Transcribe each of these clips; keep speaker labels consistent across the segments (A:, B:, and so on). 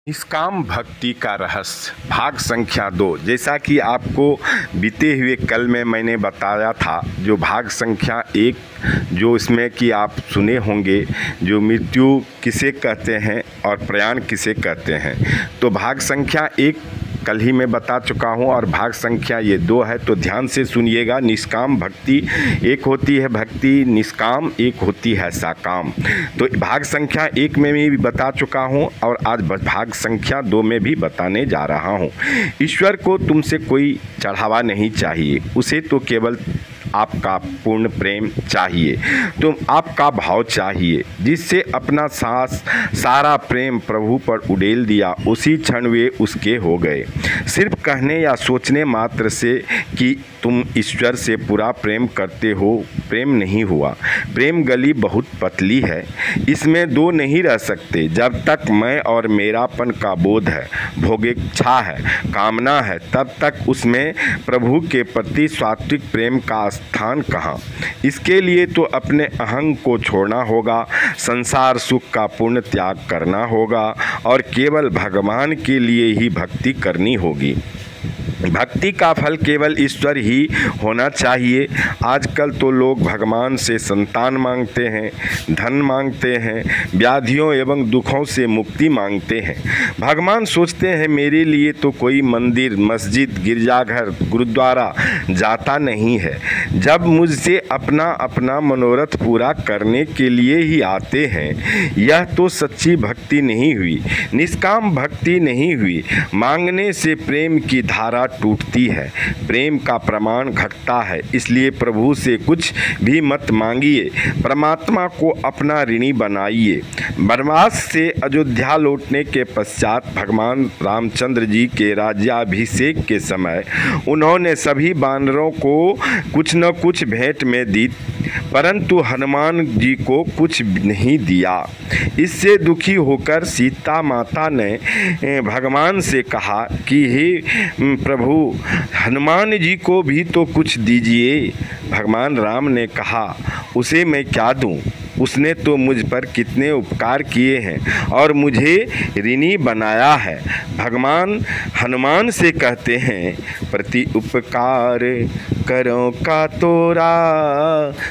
A: निष्काम भक्ति का रहस्य भाग संख्या 2। जैसा कि आपको बीते हुए कल में मैंने बताया था, जो भाग संख्या 1 जो इसमें कि आप सुने होंगे, जो मृत्यु किसे कहते हैं और प्रयाण किसे कहते हैं, तो भाग संख्या 1 कल ही मैं बता चुका हूं और भाग संख्या ये 2 है। तो ध्यान से सुनिएगा। निष्काम भक्ति एक होती है भक्ति निष्काम, एक होती है साकाम। तो भाग संख्या 1 में भी बता चुका हूं और आज भाग संख्या 2 में भी बताने जा रहा हूं। ईश्वर को तुमसे कोई चढ़ावा नहीं चाहिए, उसे तो केवल आपका पूर्ण प्रेम चाहिए, तो आपका भाव चाहिए, जिससे अपना सारा प्रेम प्रभु पर उड़ेल दिया, उसी क्षण वे उसके हो गए। सिर्फ कहने या सोचने मात्र से कि तुम ईश्वर से पूरा प्रेम करते हो, प्रेम नहीं हुआ। प्रेम गली बहुत पतली है, इसमें दो नहीं रह सकते। जब तक मैं और मेरापन का बोध है, भोगेच्छा है, कामना है, तब तक उसमें प्रभु के प्रति सात्विक प्रेम का स्थान कहाँ। इसके लिए तो अपने अहंग को छोड़ना होगा, संसार सुख का पूर्ण त्याग करना होगा और केवल भगवान के लिए ही भक्ति करनी होगी। भक्ति का फल केवल ईश्वर ही होना चाहिए। आजकल तो लोग भगवान से संतान मांगते हैं, धन मांगते हैं, व्याधियों एवं दुखों से मुक्ति मांगते हैं। भगवान सोचते हैं मेरे लिए तो कोई मंदिर, मस्जिद, गिरजाघर, गुरुद्वारा जाता नहीं है। जब मुझसे अपना अपना मनोरथ पूरा करने के लिए ही आते हैं, यह तो सच्ची भक्ति नहीं हुई, निष्काम भक्ति नहीं हुई। मांगने से प्रेम की धारा टूटती है, प्रेम का प्रमाण घटता है। इसलिए प्रभु से कुछ भी मत मांगिए, परमात्मा को अपना ऋणी बनाइए। वनवास से अयोध्या लौटने के पश्चात भगवान रामचंद्र जी के राज्याभिषेक के समय उन्होंने सभी वानरों को कुछ न कुछ भेंट में दी, परंतु हनुमान जी को कुछ नहीं दिया। इससे दुखी होकर सीता माता ने भगवान से कहा कि हे प्रभु, हनुमान जी को भी तो कुछ दीजिए। भगवान राम ने कहा, उसे मैं क्या दूं? उसने तो मुझ पर कितने उपकार किए हैं और मुझे ऋणी बनाया है। भगवान हनुमान से कहते हैं, प्रति उपकार करो का तोरा,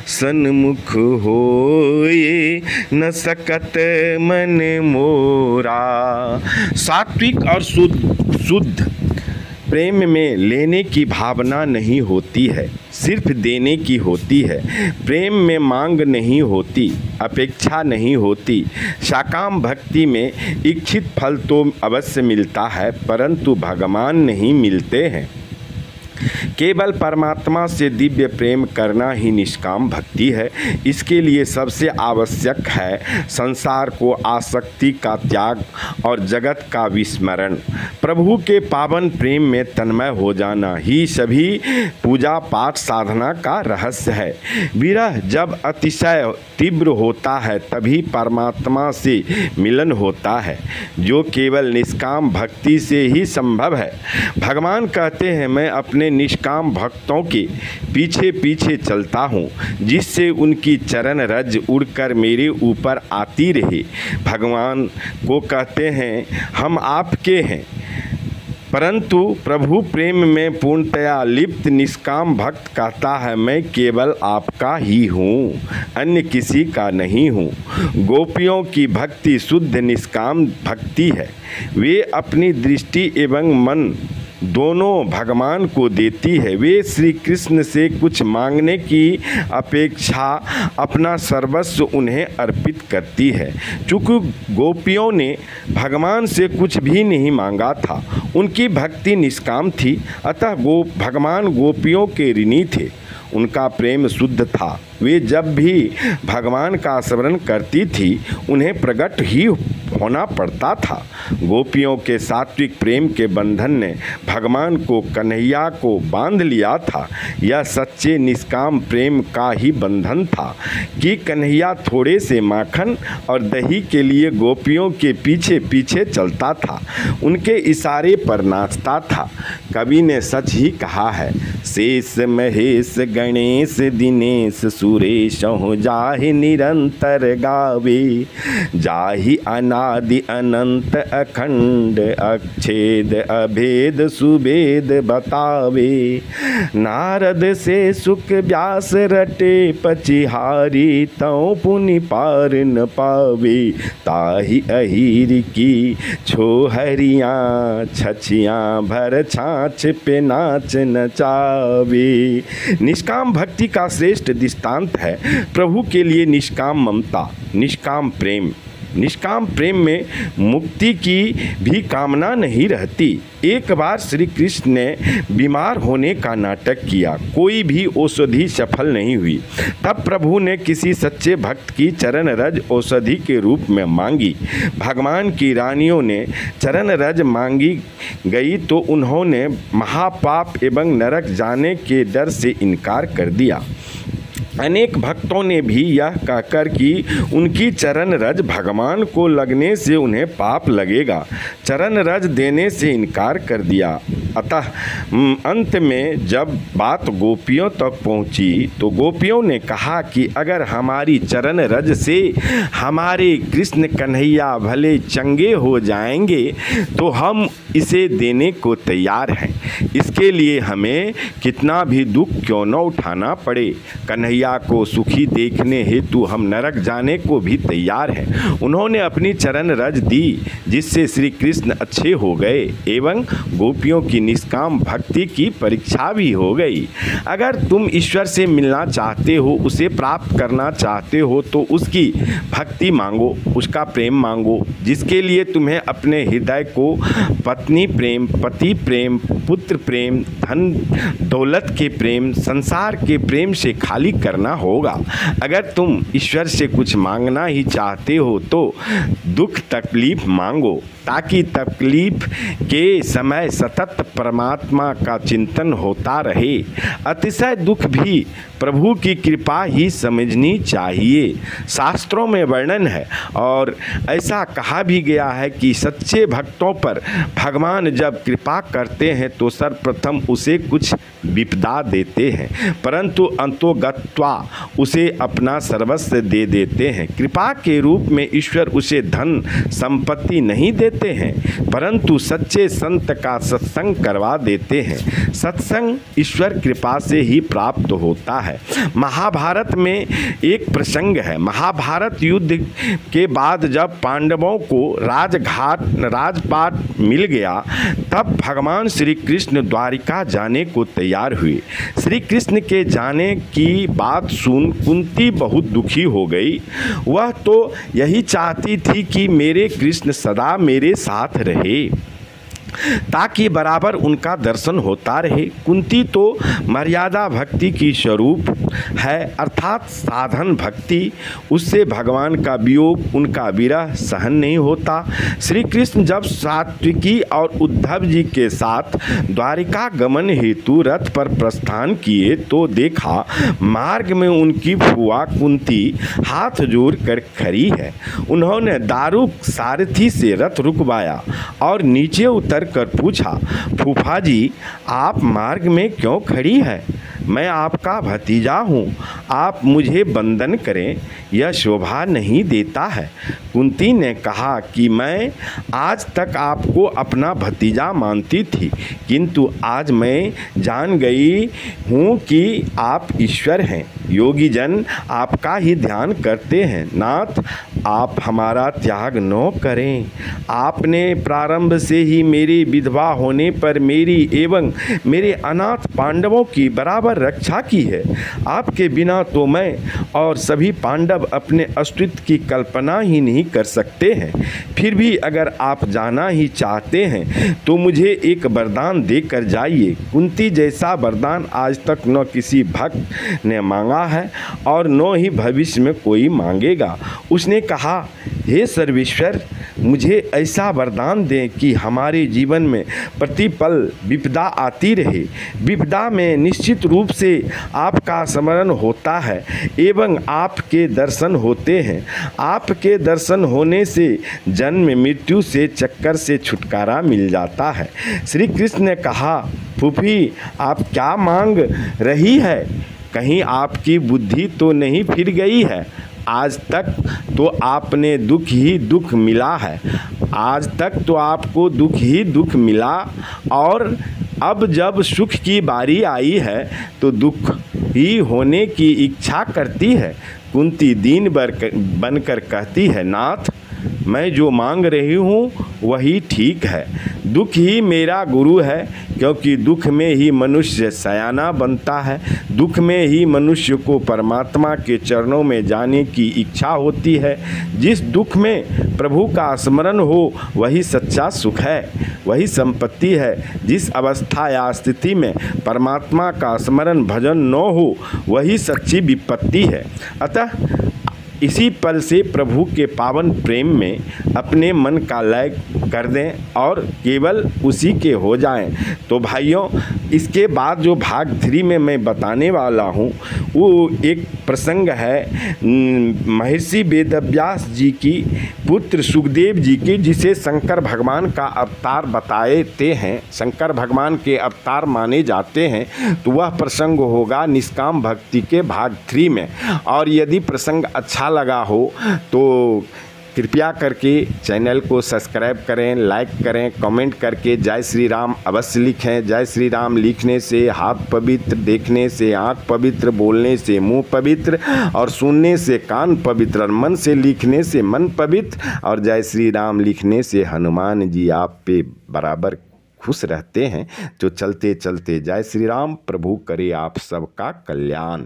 A: सन्मुख होए न सकत मन मोरा। सात्विक और शुद्ध प्रेम में लेने की भावना नहीं होती है, सिर्फ देने की होती है। प्रेम में मांग नहीं होती, अपेक्षा नहीं होती। साकाम भक्ति में इच्छित फल तो अवश्य मिलता है, परंतु भगवान नहीं मिलते हैं। केवल परमात्मा से दिव्य प्रेम करना ही निष्काम भक्ति है। इसके लिए सबसे आवश्यक है संसार को आसक्ति का त्याग और जगत का विस्मरण। प्रभु के पावन प्रेम में तन्मय हो जाना ही सभी पूजा पाठ साधना का रहस्य है। विरह जब अतिशय तीव्र होता है, तभी परमात्मा से मिलन होता है, जो केवल निष्काम भक्ति से ही संभव है। भगवान कहते हैं, मैं अपने निष्काम भक्तों के पीछे पीछे चलता हूँ, जिससे उनकी चरण रज उड़कर मेरे ऊपर आती रहे। भगवान को कहते हैं, हम आपके हैं, परंतु प्रभु प्रेम में पूर्णतया लिप्त निष्काम भक्त कहता है, मैं केवल आपका ही हूँ, अन्य किसी का नहीं हूँ। गोपियों की भक्ति शुद्ध निष्काम भक्ति है। वे अपनी दृष्टि एवं मन दोनों भगवान को देती है। वे श्री कृष्ण से कुछ मांगने की अपेक्षा अपना सर्वस्व उन्हें अर्पित करती है। चूँकि गोपियों ने भगवान से कुछ भी नहीं मांगा था, उनकी भक्ति निष्काम थी, अतः भगवान गोपियों के ऋणी थे। उनका प्रेम शुद्ध था। वे जब भी भगवान का स्मरण करती थी, उन्हें प्रकट ही होना पड़ता था। गोपियों के सात्विक प्रेम के बंधन ने भगवान को कन्हैया को बांध लिया था। यह सच्चे निष्काम प्रेम का ही बंधन था कि कन्हैया थोड़े से माखन और दही के लिए गोपियों के पीछे पीछे चलता था, उनके इशारे पर नाचता था। कवि ने सच ही कहा है, शेष महेश गणेश दिनेश सुरेश हो जाहि निरंतर गावे, जाहि अना अनादि अनंत अखंड अक्षेद अभेद सुभेद बतावे। नारद से सुख व्यास रटे पचिहारी तौ पुनि पार न पावे। ताहि अहीर की छोहरियाँ छछियाँ भर छाछ पे नाच नचावे। निष्काम भक्ति का श्रेष्ठ दृष्टांत है प्रभु के लिए निष्काम ममता, निष्काम प्रेम। निष्काम प्रेम में मुक्ति की भी कामना नहीं रहती। एक बार श्री कृष्ण ने बीमार होने का नाटक किया, कोई भी औषधि सफल नहीं हुई। तब प्रभु ने किसी सच्चे भक्त की चरण रज औषधि के रूप में मांगी। भगवान की रानियों ने चरण रज मांगी गई तो उन्होंने महापाप एवं नरक जाने के डर से इनकार कर दिया। अनेक भक्तों ने भी यह कहकर कि उनकी चरण रज भगवान को लगने से उन्हें पाप लगेगा, चरण रज देने से इनकार कर दिया। अतः अंत में जब बात गोपियों तक पहुंची तो गोपियों ने कहा कि अगर हमारी चरण रज से हमारे कृष्ण कन्हैया भले चंगे हो जाएंगे तो हम इसे देने को तैयार हैं। इसके लिए हमें कितना भी दुख क्यों न उठाना पड़े, कन्हैया को सुखी देखने हेतु हम नरक जाने को भी तैयार हैं। उन्होंने अपनी चरण रज दी जिससे श्री कृष्ण अच्छे हो गए एवं गोपियों की निष्काम भक्ति की परीक्षा भी हो गई। अगर तुम ईश्वर से मिलना चाहते हो, उसे प्राप्त करना चाहते हो तो उसकी भक्ति मांगो, उसका प्रेम मांगो, जिसके लिए तुम्हें अपने हृदय को पत्नी प्रेम, पति प्रेम, पुत्र प्रेम, धन दौलत के प्रेम, संसार के प्रेम से खाली करना होगा। अगर तुम ईश्वर से कुछ मांगना ही चाहते हो तो दुख तकलीफ मांगो, ताकि तकलीफ के समय सतत परमात्मा का चिंतन होता रहे। अतिशय दुख भी प्रभु की कृपा ही समझनी चाहिए। शास्त्रों में वर्णन है और ऐसा कहा भी गया है कि सच्चे भक्तों पर भगवान जब कृपा करते हैं तो सर्वप्रथम उसे कुछ विपदा देते हैं, परंतु अंतोगत्वा उसे अपना सर्वस्व दे देते हैं। कृपा के रूप में ईश्वर उसे धन संपत्ति नहीं देते हैं, परंतु सच्चे संत का सत्संग करवा देते हैं। सत्संग ईश्वर कृपा से ही प्राप्त होता है। महाभारत में एक प्रसंग है। महाभारत युद्ध के बाद जब पांडवों को राजपाट मिल गया तब भगवान श्री कृष्ण द्वारिका जाने को तैयार हुए। श्री कृष्ण के जाने की बात सुन कुंती बहुत दुखी हो गई। वह तो यही चाहती थी कि मेरे कृष्ण सदा मेरे साथ रहे ताकि बराबर उनका दर्शन होता रहे। कुंती तो मर्यादा भक्ति की स्वरूप है, अर्थात साधन भक्ति। उससे भगवान का वियोग, उनका विरह सहन नहीं होता। श्री कृष्ण जब सात्विकी और उद्धव जी के साथ द्वारिका गमन हेतु रथ पर प्रस्थान किए तो देखा मार्ग में उनकी फुआ कुंती हाथ जोड़ कर खड़ी है। उन्होंने दारुक सारथी से रथ रुकवाया और नीचे उतर कर पूछा, फूफा जी आप मार्ग में क्यों खड़ी है? मैं आपका भतीजा हूँ, आप मुझे वंदन करें, यह शोभा नहीं देता है। कुंती ने कहा कि मैं आज तक आपको अपना भतीजा मानती थी, किंतु आज मैं जान गई हूँ कि आप ईश्वर हैं। योगी जन आपका ही ध्यान करते हैं। नाथ आप हमारा त्याग न करें। आपने प्रारंभ से ही मेरी विधवा होने पर मेरी एवं मेरे अनाथ पांडवों की बराबर रक्षा की है। आपके बिना तो मैं और सभी पांडव अपने अस्तित्व की कल्पना ही नहीं कर सकते हैं। फिर भी अगर आप जाना ही चाहते हैं तो मुझे एक वरदान देकर जाइए। कुंती जैसा वरदान आज तक न किसी भक्त ने मांगा है और न ही भविष्य में कोई मांगेगा। उसने कहा, हे सर्वेश्वर मुझे ऐसा वरदान दें कि हमारे जीवन में प्रतिपल विपदा आती रहे। विपदा में निश्चित रूप से आपका स्मरण होता है एवं आपके दर्शन होते हैं। आपके दर्शन होने से जन्म मृत्यु से चक्कर से छुटकारा मिल जाता है। श्री कृष्ण ने कहा, फूफी आप क्या मांग रही है? कहीं आपकी बुद्धि तो नहीं फिर गई है? आज तक तो आपने दुख ही दुख मिला है, आज तक तो आपको दुख ही दुख मिला, और अब जब सुख की बारी आई है तो दुख ही होने की इच्छा करती है। कुंती दीन बनकर कहती है, नाथ मैं जो मांग रही हूँ वही ठीक है। दुख ही मेरा गुरु है, क्योंकि दुख में ही मनुष्य सयाना बनता है। दुख में ही मनुष्य को परमात्मा के चरणों में जाने की इच्छा होती है। जिस दुख में प्रभु का स्मरण हो वही सच्चा सुख है, वही संपत्ति है। जिस अवस्था या स्थिति में परमात्मा का स्मरण भजन न हो वही सच्ची विपत्ति है। अतः इसी पल से प्रभु के पावन प्रेम में अपने मन का लय कर दें और केवल उसी के हो जाएं। तो भाइयों, इसके बाद जो भाग 3 में मैं बताने वाला हूँ वो एक प्रसंग है महर्षि वेदव्यास जी की पुत्र सुखदेव जी की, जिसे शंकर भगवान का अवतार बताते हैं, शंकर भगवान के अवतार माने जाते हैं। तो वह प्रसंग होगा निष्काम भक्ति के भाग 3 में। और यदि प्रसंग अच्छा लगा हो तो कृपया करके चैनल को सब्सक्राइब करें, लाइक करें, कमेंट करके जय श्री राम अवश्य लिखें। जय श्री राम लिखने से हाथ पवित्र, देखने से आँख पवित्र, बोलने से मुंह पवित्र, और सुनने से कान पवित्र, और मन से लिखने से मन पवित्र, और जय श्री राम लिखने से हनुमान जी आप पे बराबर खुश रहते हैं। तो चलते चलते जय श्री राम, प्रभु करे आप सबका कल्याण।